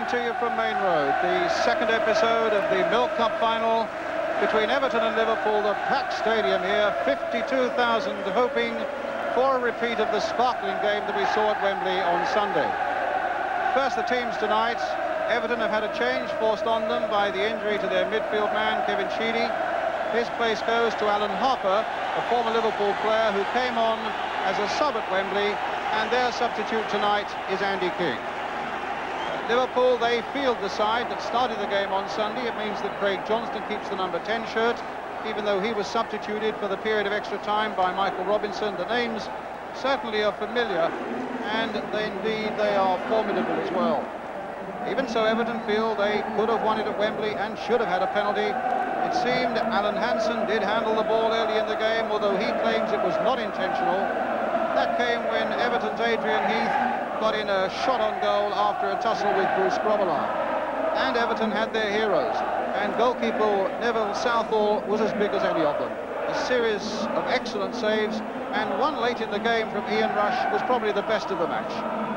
Welcome to you from Main Road, the second episode of the Milk Cup final between Everton and Liverpool. The packed stadium here, 52,000, hoping for a repeat of the sparkling game that we saw at Wembley on Sunday. First, the teams tonight. Everton have had a change forced on them by the injury to their midfield man, Kevin Sheedy. His place goes to Alan Harper, a former Liverpool player who came on as a sub at Wembley, and their substitute tonight is Andy King. Liverpool, they field the side that started the game on Sunday. It means that Craig Johnston keeps the number 10 shirt, even though he was substituted for the period of extra time by Michael Robinson. The names certainly are familiar, and indeed they are formidable as well. Even so, Everton feel they could have won it at Wembley and should have had a penalty. It seemed Alan Hansen did handle the ball early in the game, although he claims it was not intentional. That came when Everton's Adrian Heath got in a shot on goal after a tussle with Bruce Grobbelaar. And Everton had their heroes, and goalkeeper Neville Southall was as big as any of them. A series of excellent saves, and one late in the game from Ian Rush was probably the best of the match.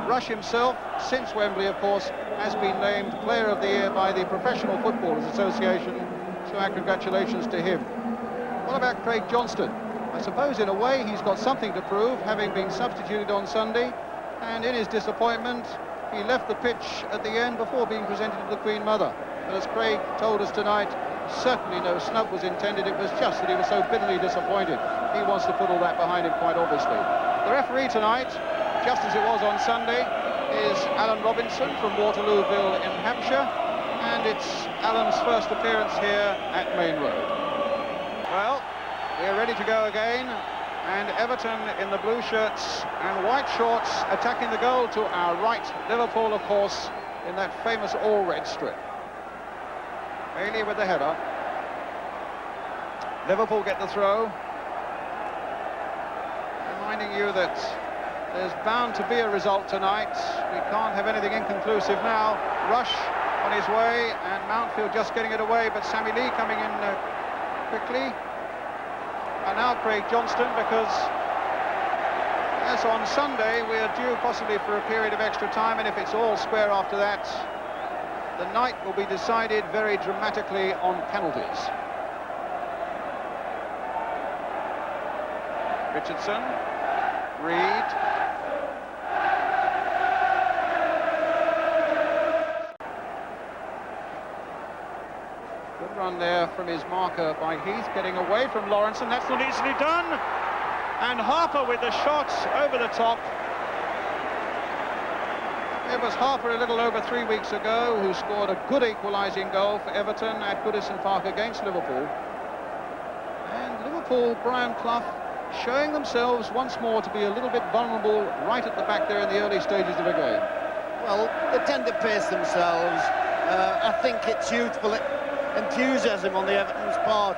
Rush himself, since Wembley of course, has been named Player of the Year by the Professional Footballers Association, so our congratulations to him. What about Craig Johnston? I suppose in a way he's got something to prove, having been substituted on Sunday, and in his disappointment he left the pitch at the end before being presented to the Queen Mother. But as Craig told us tonight, certainly no snub was intended. It was just that he was so bitterly disappointed. He wants to put all that behind him, quite obviously. The referee tonight, just as it was on Sunday, is Alan Robinson from Waterlooville in Hampshire, and it's Alan's first appearance here at Main Road. Well, we're ready to go again, and Everton in the blue shirts and white shorts attacking the goal to our right. Liverpool, of course, in that famous all-red strip. Bailey with the header. Liverpool get the throw. Reminding you that there's bound to be a result tonight. We can't have anything inconclusive now. Rush on his way, and Mountfield just getting it away, but Sammy Lee coming in quickly. And now Craig Johnston, because as on Sunday we are due possibly for a period of extra time, and if it's all square after that, the night will be decided very dramatically on penalties. Richardson, Reed, good run there from his marker by Heath, getting away from Lawrence, and that's not easily done. And Harper with the shot over the top. It was Harper a little over 3 weeks ago who scored a good equalising goal for Everton at Goodison Park against Liverpool. And Liverpool, Brian Clough, showing themselves once more to be a little bit vulnerable right at the back there in the early stages of the game. Well, they tend to pace themselves. I think it's youthful enthusiasm on Everton's part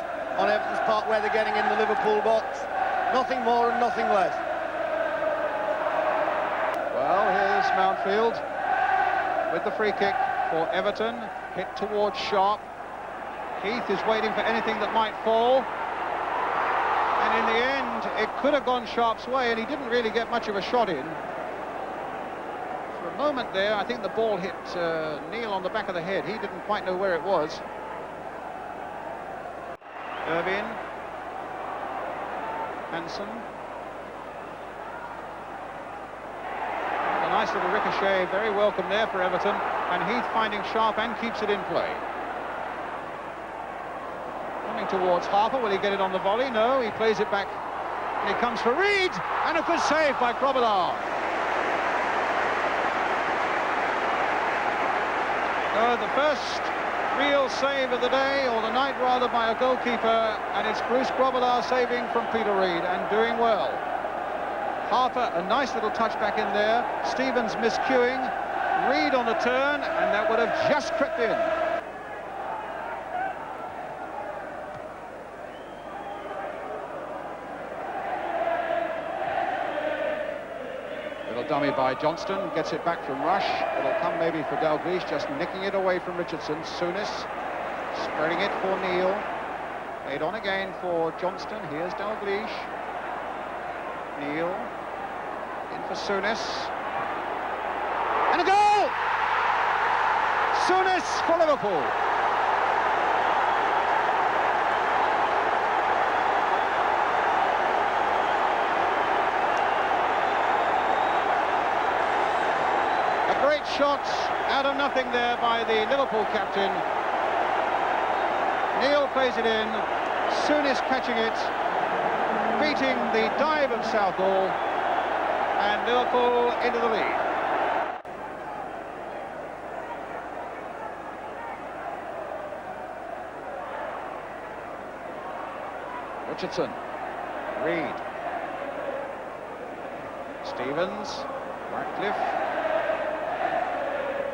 where they're getting in the Liverpool box. Nothing more and nothing less. Well, here's Mountfield with the free kick for Everton, hit towards Sharp. Heath is waiting for anything that might fall, and in the end it could have gone Sharp's way, and he didn't really get much of a shot in. For a moment there, I think the ball hit Neil on the back of the head. He didn't quite know where it was. Irvine, Hansen. A nice little ricochet, very welcome there for Everton, and Heath finding Sharp and keeps it in play. Coming towards Harper, will he get it on the volley? No, he plays it back, and he comes for Reed, and a good save by Grobbelaar. The first real save of the day, or the night rather, by a goalkeeper, and it's Bruce Grobbelaar saving from Peter Reed, and doing well. Harper, a nice little touch back in there. Stevens miscuing. Reed on the turn, and that would have just crept in. Little dummy by Johnston, gets it back from Rush. It'll come maybe for Dalglish, just nicking it away from Richardson. Souness spreading it for Neil. Played on again for Johnston. Here's Dalglish. Neil in for Souness. And a goal! Souness for Liverpool. A great shot out of nothing there by the Liverpool captain. Neil plays it in, Souness catching it, beating the dive of Southall, and Liverpool into the lead. Richardson, Reed, Stevens, Ratcliffe,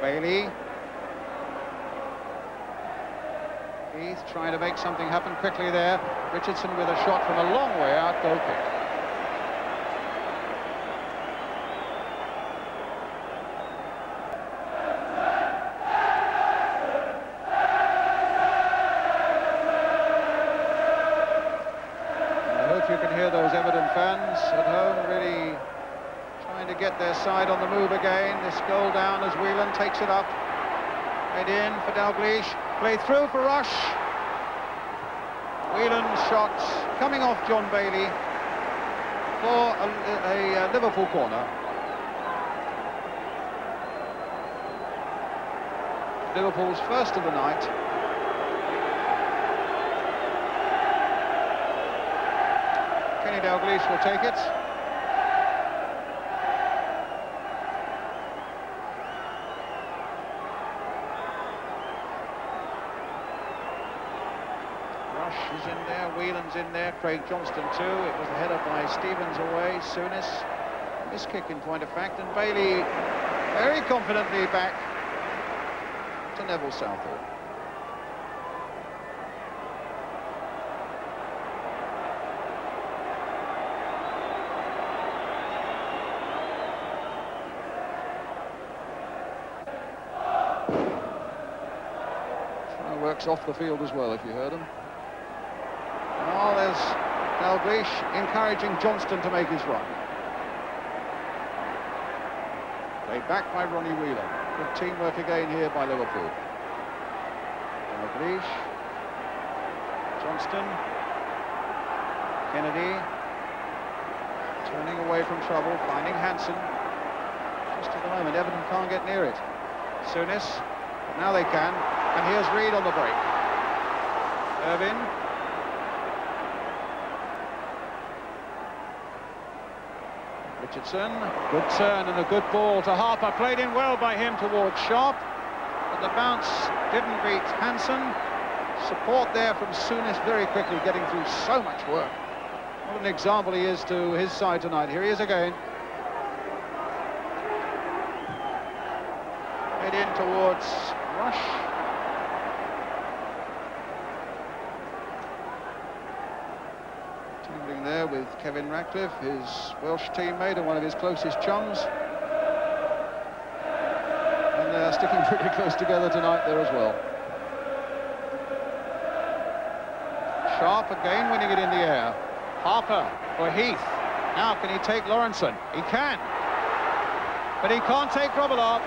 Bailey, Heath trying to make something happen quickly there. Richardson with a shot from a long way out, goal kick. I hope you can hear those Everton fans at home really trying to get their side on the move again. This goal down as Whelan takes it up. Head in for Dalglish. Play through for Rush. Whelan's shot coming off John Bailey for a Liverpool corner. Liverpool's first of the night. Kenny Dalglish will take it. Rush is in there, Whelan's in there, Craig Johnston too. It was the header by Stevens away, Souness. This kick in point of fact, and Bailey very confidently back to Neville Southall. Works off the field as well, if you heard him. Oh, there's Dalglish encouraging Johnston to make his run. Played back by Ronnie Whelan. Good teamwork again here by Liverpool. Dalglish, Johnston, Kennedy, turning away from trouble, finding Hansen. Just at the moment, Everton can't get near it. Souness, now they can. And here's Reed on the break. Irvin. Richardson. Good turn and a good ball to Harper. Played in well by him towards Sharp. But the bounce didn't beat Hansen. Support there from Souness very quickly, getting through so much work. What an example he is to his side tonight. Here he is again. Head in towards Rush. There with Kevin Ratcliffe, his Welsh teammate and one of his closest chums. And they're sticking pretty close together tonight there as well. Sharp again winning it in the air. Harper for Heath. Now can he take Lawrenson? He can. But he can't take Grobbelaar.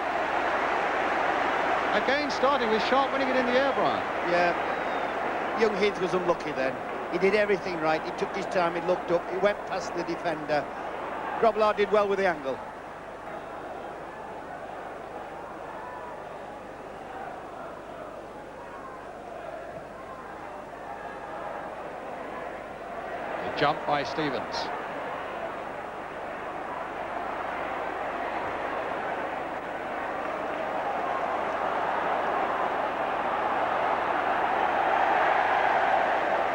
Again starting with Sharp winning it in the air, Brian. Yeah, young Heath was unlucky then. He did everything right. He took his time, he looked up, he went past the defender. Grobbelaar did well with the angle. The jump by Stevens.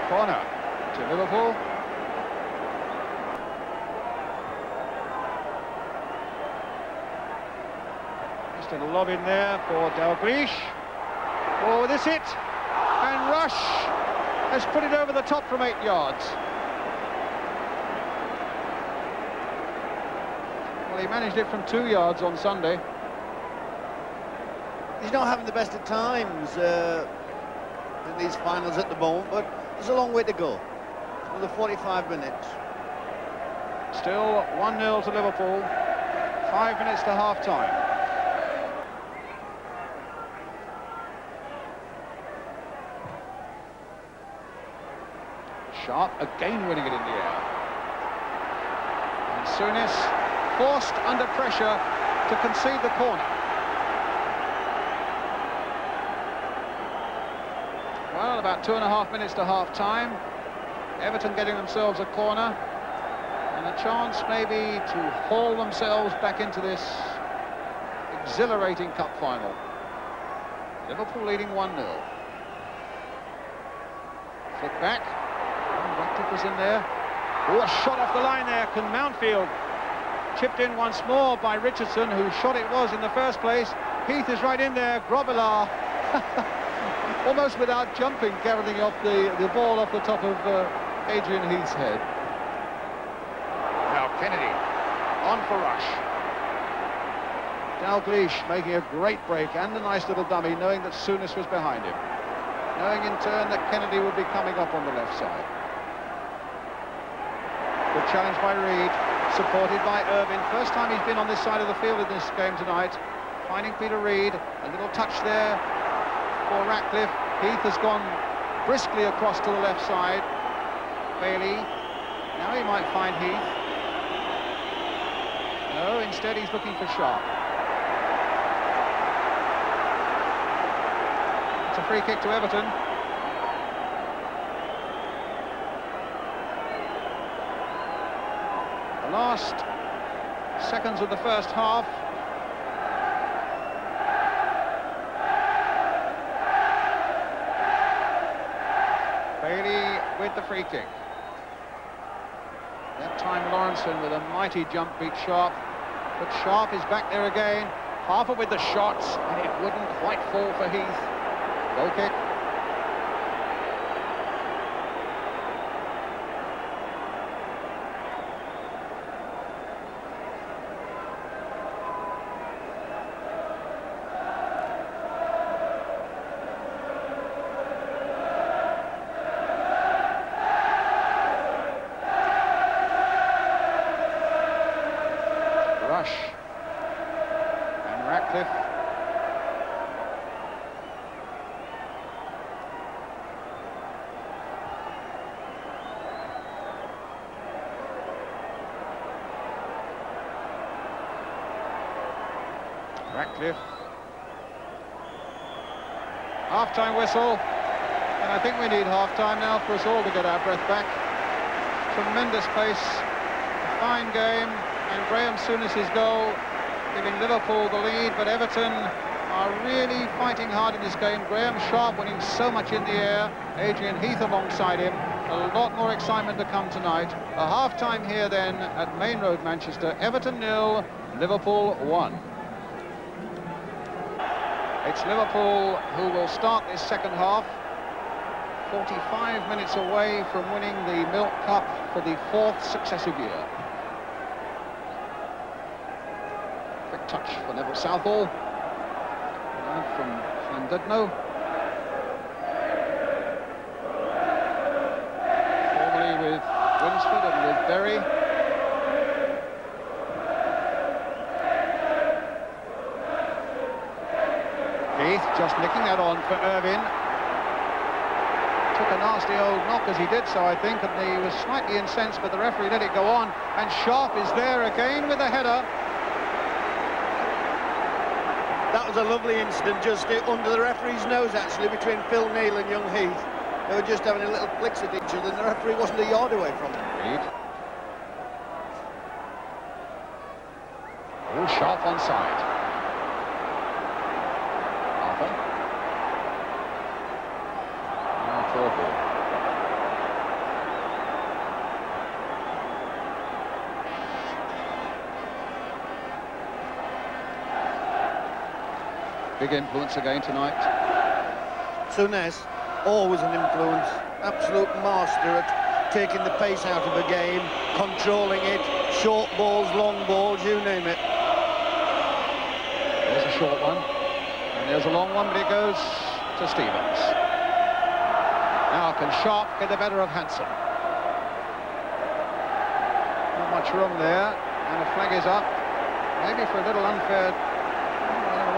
Corner to Liverpool. Just a lob in there for Dalglish. Oh, this it. And Rush has put it over the top from 8 yards. Well, he managed it from 2 yards on Sunday. He's not having the best of times in these finals at the moment, but there's a long way to go. Another 45 minutes. Still 1-0 to Liverpool. 5 minutes to half-time. Sharp again winning it in the air. And Souness forced under pressure to concede the corner. Well, about 2.5 minutes to half-time. Everton getting themselves a corner and a chance maybe to haul themselves back into this exhilarating cup final. Liverpool leading 1-0. Flick back. Ratcliffe was in there. Oh, a shot off the line there. Can Mountfield chipped in once more by Richardson, whose shot it was in the first place. Heath is right in there. Grobbelaar almost without jumping, carrying off the ball off the top of Adrian Heath's head. Now Kennedy on for Rush. Dalglish making a great break and a nice little dummy, knowing that Souness was behind him, knowing in turn that Kennedy would be coming up on the left side. Good challenge by Reed, supported by Irvine. First time he's been on this side of the field in this game tonight. Finding Peter Reed, a little touch there for Ratcliffe. Heath has gone briskly across to the left side. Bailey, now he might find Heath. No, instead he's looking for Sharp. It's a free kick to Everton. The last seconds of the first half. Bailey with the free kick. That time Lawrenson with a mighty jump beat Sharp, but Sharp is back there again. Harper with the shots, and it wouldn't quite fall for Heath. Goal kick. Rush and Ratcliffe. Ratcliffe. Half-time whistle, and I think we need half-time now for us all to get our breath back. Tremendous pace, a fine game. And Graham Souness's goal giving Liverpool the lead, but Everton are really fighting hard in this game. Graham Sharp winning so much in the air, Adrian Heath alongside him. A lot more excitement to come tonight. A half-time here then at Main Road, Manchester. Everton 0, Liverpool 1. It's Liverpool who will start this second half. 45 minutes away from winning the Milk Cup for the 4th successive year. Quick touch for Neville Southall. From Llandudno. Formerly with Winsford and with Berry. Heath just nicking that on for Irvine. Took a nasty old knock as he did so, I think, and he was slightly incensed, but the referee let it go on. And Sharp is there again with a header. That was a lovely incident, just under the referee's nose, actually, between Phil Neal and young Heath. They were just having a little flicks at each other, and the referee wasn't a yard away from them. Reed. Oh, Sharp onside. Arthur. Now Thorpe. Big influence again tonight. Souness, always an influence. Absolute master at taking the pace out of a game, controlling it, short balls, long balls, you name it. There's a short one, and there's a long one, but it goes to Stevens. Now can Sharp get the better of Hansen? Not much room there, and the flag is up. Maybe for a little unfair.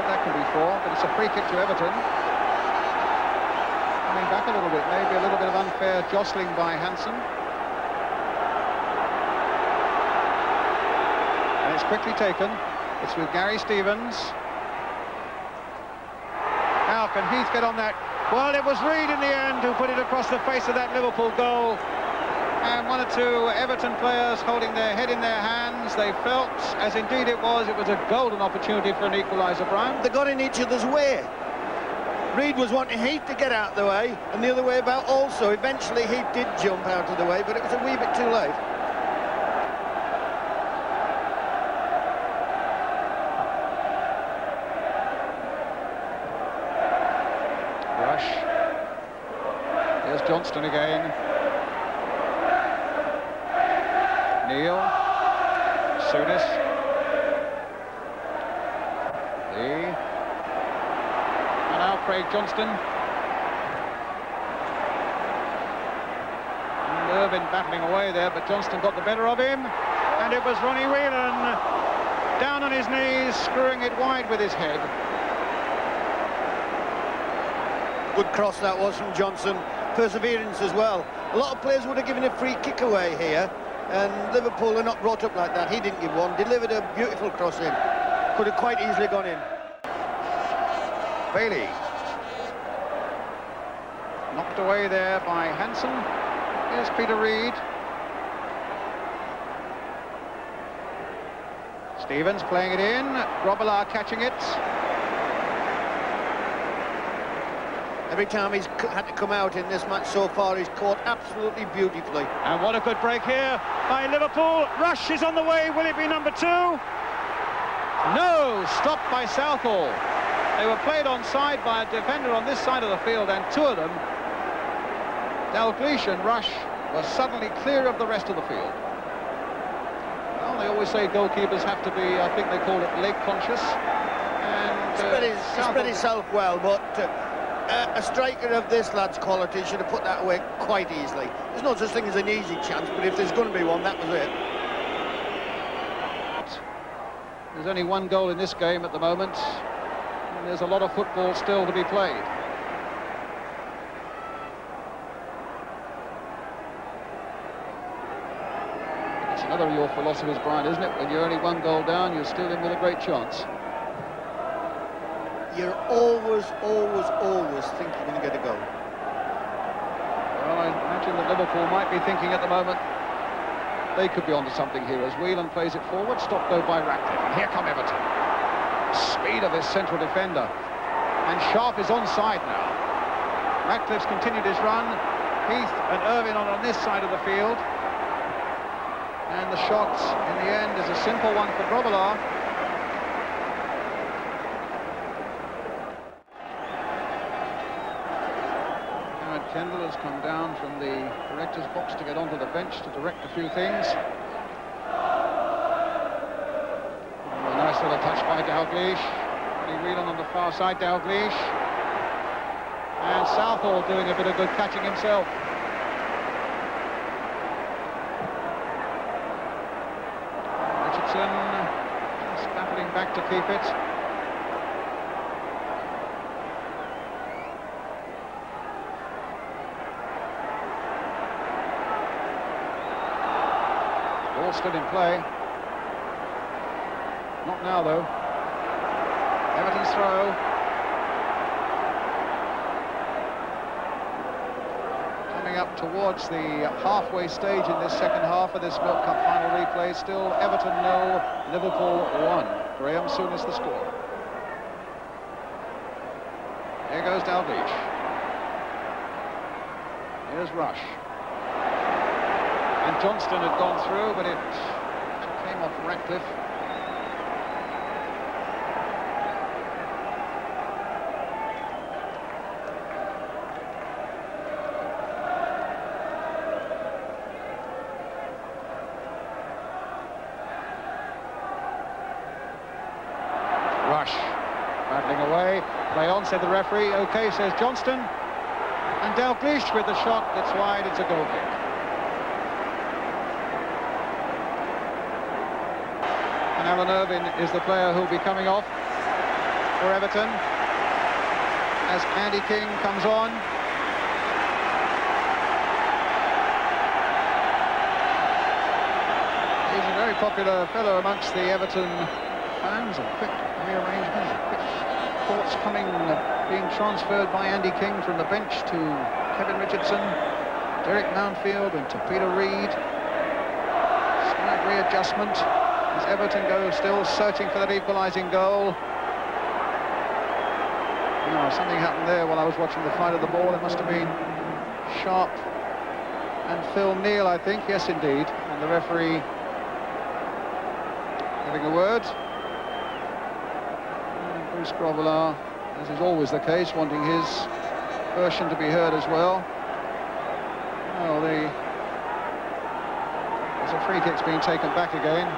That can be for, but it's a free kick to Everton. coming back a little bit. Maybe a little bit of unfair jostling by Hansen. And it's quickly taken. It's with Gary Stevens. How can Heath get on that? Well, it was Reid in the end who put it across the face of that Liverpool goal. And one or two Everton players holding their head in their hands. They felt, as indeed it was a golden opportunity for an equaliser, Brian. They got in each other's way. Reid was wanting Heath to get out of the way, and the other way about also. Eventually Heath did jump out of the way, but it was a wee bit too late. Rush. Here's Johnston again. Neil. Souness. Lee. And now Craig Johnston. And Irvine battling away there, but Johnston got the better of him. And it was Ronnie Whelan down on his knees, screwing it wide with his head. Good cross that was from Johnson. Perseverance as well. A lot of players would have given a free kick away here, and Liverpool are not brought up like that. He didn't give one. Delivered a beautiful cross in. Could have quite easily gone in. Bailey. Knocked away there by Hansen. Here's Peter Reid. Stevens playing it in. Grobbelaar catching it. Every time he's had to come out in this match so far, he's caught absolutely beautifully. And what a good break here by Liverpool. Rush is on the way. Will it be number 2? No, stopped by Southall. They were played onside by a defender on this side of the field, and two of them, Dalglish and Rush, were suddenly clear of the rest of the field. Well, they always say goalkeepers have to be, I think they call it leg conscious. And spread himself well, but a striker of this lad's quality should have put that away quite easily. There's no such thing as an easy chance, but if there's going to be one, that was it. There's only one goal in this game at the moment, and there's a lot of football still to be played. It's another of your philosophies, Brian, isn't it? When you're only one goal down, you're still in with a great chance. You're always thinking when you get a goal. Well, I imagine that Liverpool might be thinking at the moment they could be onto something here as Whelan plays it forward. Stop though by Ratcliffe. And here come Everton. Speed of this central defender. And Sharp is onside now. Ratcliffe's continued his run. Heath and Irvine on this side of the field. And the shot in the end is a simple one for Grobbelaar. Kendall has come down from the director's box to get onto the bench to direct a few things. Oh, a nice little touch by Dalglish. Whelan on the far side, Dalglish. And Southall doing a bit of good catching himself. Richardson just battling back to keep it. Ball still in play. Not now, though. Everton's throw. Coming up towards the halfway stage in this second half of this World Cup final replay. Still Everton 0, Liverpool 1. Graham Souness the score. Here goes Dalglish. Here's Rush. And Johnston had gone through, but it came off Ratcliffe. Rush battling away. Play on, said the referee. OK, says Johnston. And Dalglish with the shot that's wide. It's a goal kick. Alan Irvine is the player who'll be coming off for Everton as Andy King comes on. very popular fellow amongst the Everton fans. A quick rearrangement, a quick thoughts coming, being transferred by Andy King from the bench to Kevin Richardson, Derek Mountfield into Peter Reid. Slight readjustment as Everton go still searching for that equalising goal. No, something happened there while I was watching the flight of the ball. It must have been Sharp and Phil Neal, I think. Yes, indeed. And the referee having a word. And Bruce Grobbelaar, as is always the case, wanting his version to be heard as well. Well, there's a free kick's being taken back again.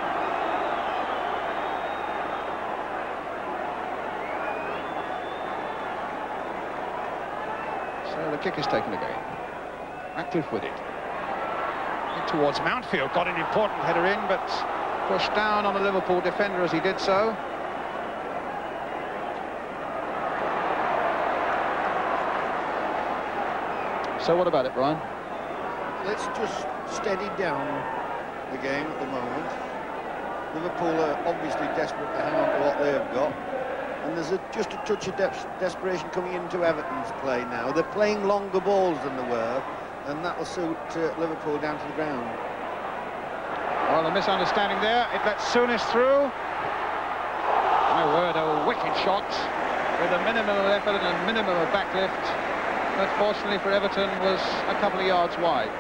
So the kick is taken again. Ratcliffe with it. In towards Mountfield, got an important header in, but pushed down on the Liverpool defender as he did so. So what about it, Brian? Let's just steady down the game at the moment. Liverpool are obviously desperate to hang on to what they've got. And there's just a touch of desperation coming into Everton's play now. They're playing longer balls than they were, and that'll suit Liverpool down to the ground. Well, a misunderstanding there. It lets Souness through. My word, a wicked shot with a minimum of effort and a minimum of backlift. But fortunately for Everton, was a couple of yards wide.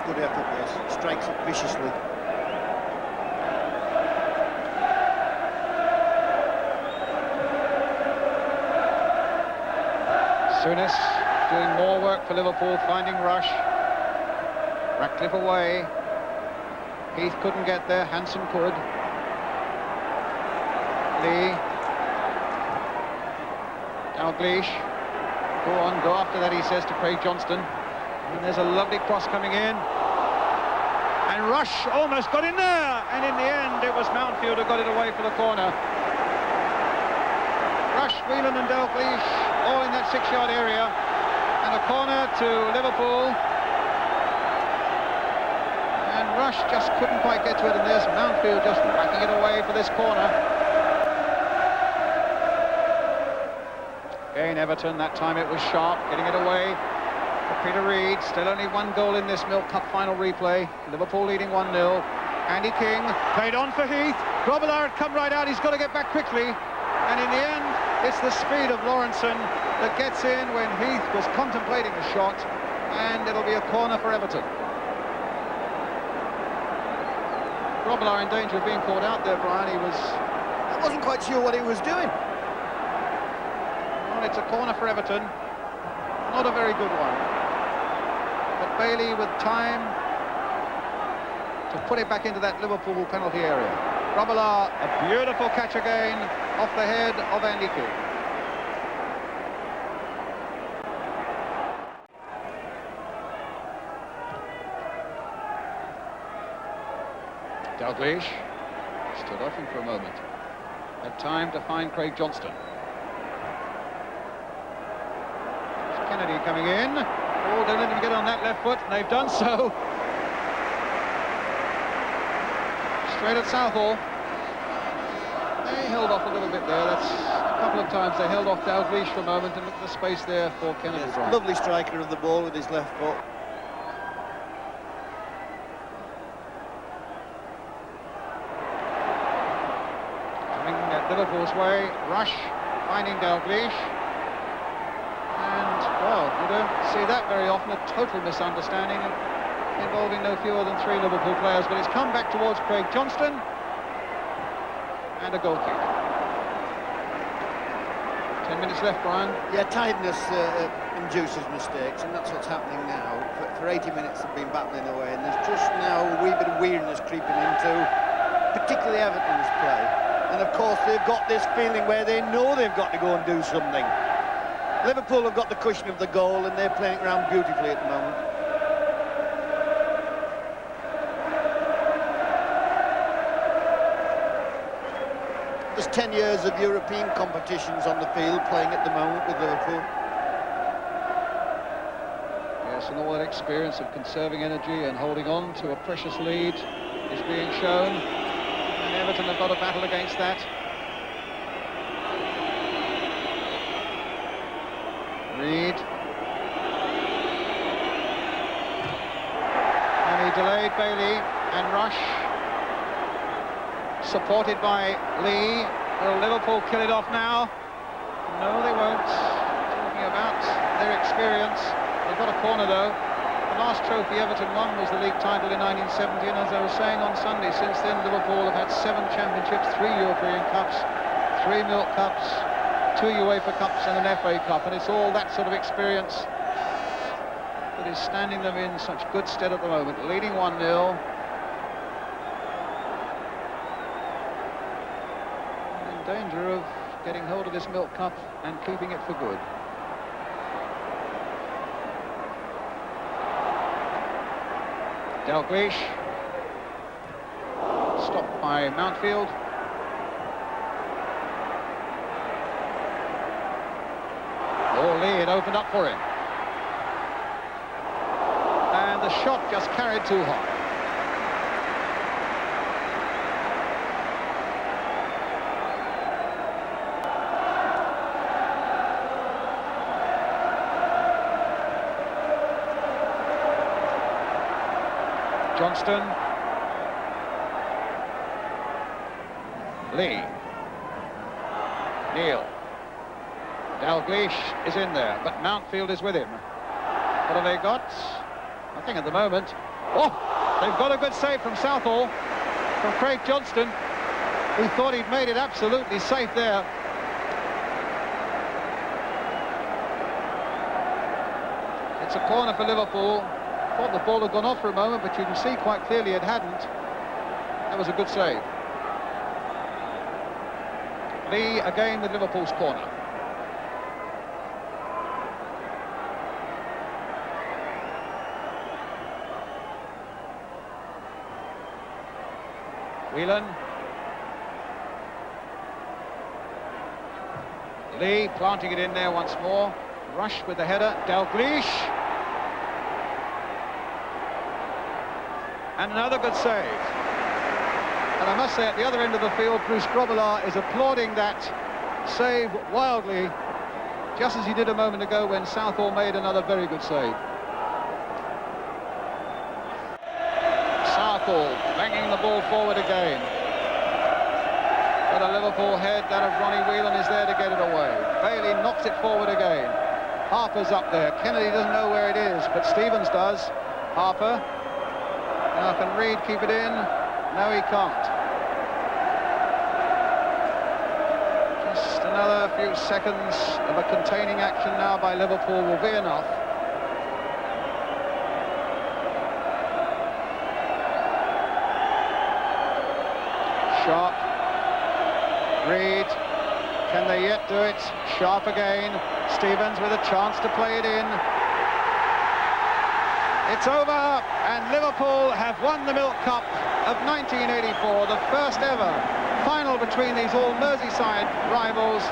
Good effort, yes. Strikes it viciously. Souness doing more work for Liverpool, finding Rush. Ratcliffe away. Heath couldn't get there, Hansen could. Lee. Dalglish. Go on, go after that, he says to Craig Johnston. And there's a lovely cross coming in. And Rush almost got in there. And in the end, it was Mountfield who got it away for the corner. Rush, Whelan and Dalglish all in that 6-yard area. And a corner to Liverpool. And Rush just couldn't quite get to it, and there's Mountfield just whacking it away for this corner. Again, Everton, that time it was Sharp, getting it away for Peter Reid. Still only one goal in this Milk Cup final replay. Liverpool leading 1-0. Andy King played on for Heath. Grobbelaar had come right out, he's got to get back quickly. And in the end, it's the speed of Lawrenson that gets in when Heath was contemplating a shot, and it'll be a corner for Everton. Grobbelaar in danger of being caught out there, Brian. I wasn't quite sure what he was doing. Well, it's a corner for Everton. Not a very good one. But Bailey with time to put it back into that Liverpool penalty area. Grobbelaar, a beautiful catch again off the head of Andy King. Dalglish stood off him for a moment. Had time to find Craig Johnston. Kennedy coming in. Oh, don't let him get on that left foot, and they've done so. Straight at Southall. They held off a little bit there. That's a couple of times they held off Dalglish for a moment, and looked at the space there for Kennedy. Yes, lovely striker of the ball with his left foot. Coming at Liverpool's way, Rush finding Dalglish. And, well, you don't see that very often, a total misunderstanding involving no fewer than 3 Liverpool players, but it's come back towards Craig Johnston, and a goal kick. 10 minutes left, Brian. Yeah, tiredness induces mistakes, and that's what's happening now. For 80 minutes they've been battling away, and there's just now a wee bit of weirdness creeping into particularly Everton's play. And of course they've got this feeling where they know they've got to go and do something. Liverpool have got the cushion of the goal, and they're playing around beautifully at the moment. There's 10 years of European competitions on the field playing at the moment with Liverpool. Yes, focus and all that experience of conserving energy and holding on to a precious lead is being shown. And Everton have got a battle against that. Reed. And he delayed Bailey and Rush. Supported by Lee. Will Liverpool kill it off now? No, they won't. Talking about their experience. They've got a corner, though. The last trophy Everton won was the league title in 1970, and as I was saying on Sunday, since then Liverpool have had 7 championships, 3 European Cups, 3 Milk Cups, 2 UEFA Cups and an FA Cup, and it's all that sort of experience that is standing them in such good stead at the moment, leading 1-0. In danger of getting hold of this Milk Cup and keeping it for good. Dalglish, stopped by Mountfield. Oh, Lee, it opened up for him. And the shot just carried too high. Johnston. Lee. Neil. Dalglish is in there, but Mountfield is with him. What have they got? Nothing at the moment. Oh, they've got a good save from Southall, from Craig Johnston, who thought he'd made it absolutely safe there. It's a corner for Liverpool. Thought the ball had gone off for a moment, but you can see quite clearly it hadn't. That was a good save. Lee again with Liverpool's corner. Whelan. Lee planting it in there once more. Rush with the header. Dalglish. And another good save. And I must say, at the other end of the field, Bruce Grobbelaar is applauding that save wildly, just as he did a moment ago when Southall made another very good save. Southall banging the ball forward again. But a Liverpool head, that of Ronnie Whelan, is there to get it away. Bailey knocks it forward again. Harper's up there. Kennedy doesn't know where it is, but Stevens does. Harper. Now can Reed keep it in? No, he can't. Just another few seconds of a containing action now by Liverpool will be enough. Sharp. Reed. Can they yet do it? Sharp again. Stevens with a chance to play it in. It's over, and Liverpool have won the Milk Cup of 1984, the first ever final between these all Merseyside rivals,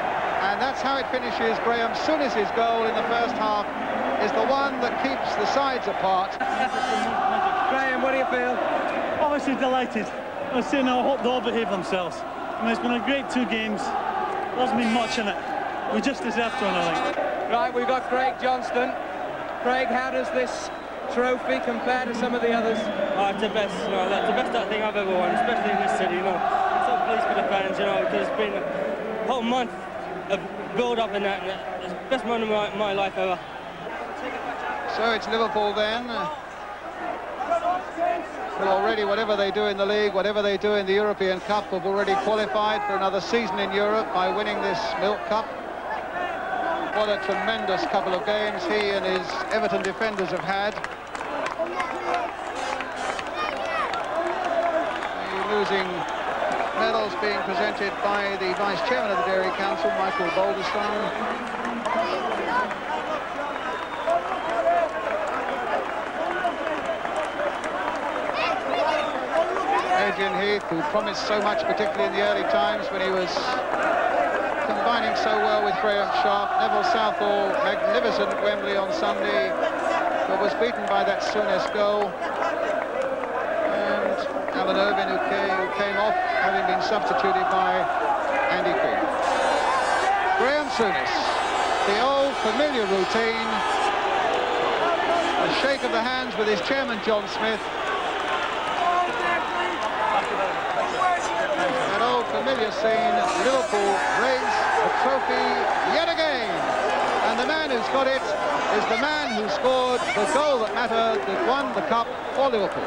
and that's how it finishes. Graham Souness's goal in the first half is the one that keeps the sides apart. Graham, what do you feel? Obviously delighted. I was saying I hope they all behave themselves. I mean, it's been a great 2 games. There hasn't been much in it. We just deserve to win, I think. Right, we've got Craig Johnston. Craig, how does this trophy compare to some of the others? Oh, it's the best, the best I think I've ever won, especially in this city, I'm so pleased for the fans, because it's been a whole month of build-up and that, and it's the best moment of my life ever. So it's Liverpool then. Well, already whatever they do in the league, whatever they do in the European Cup, have already qualified for another season in Europe by winning this Milk Cup. What a tremendous couple of games he and his Everton defenders have had. The losing medals being presented by the Vice Chairman of the Dairy Council, Michael Balderstone. Adrian Heath, who promised so much, particularly in the early times when he was combining so well with Graham Sharp. Neville Southall, magnificent at Wembley on Sunday. but was beaten by that Souness goal. And Alan Irvine, who came off, having been substituted by Andy Quinn. Graham Souness, the old familiar routine, a shake of the hands with his chairman John Smith. That old familiar scene, Liverpool raise the trophy yet again. And the man who's got it is the man who scored the goal that mattered, that won the cup for Liverpool.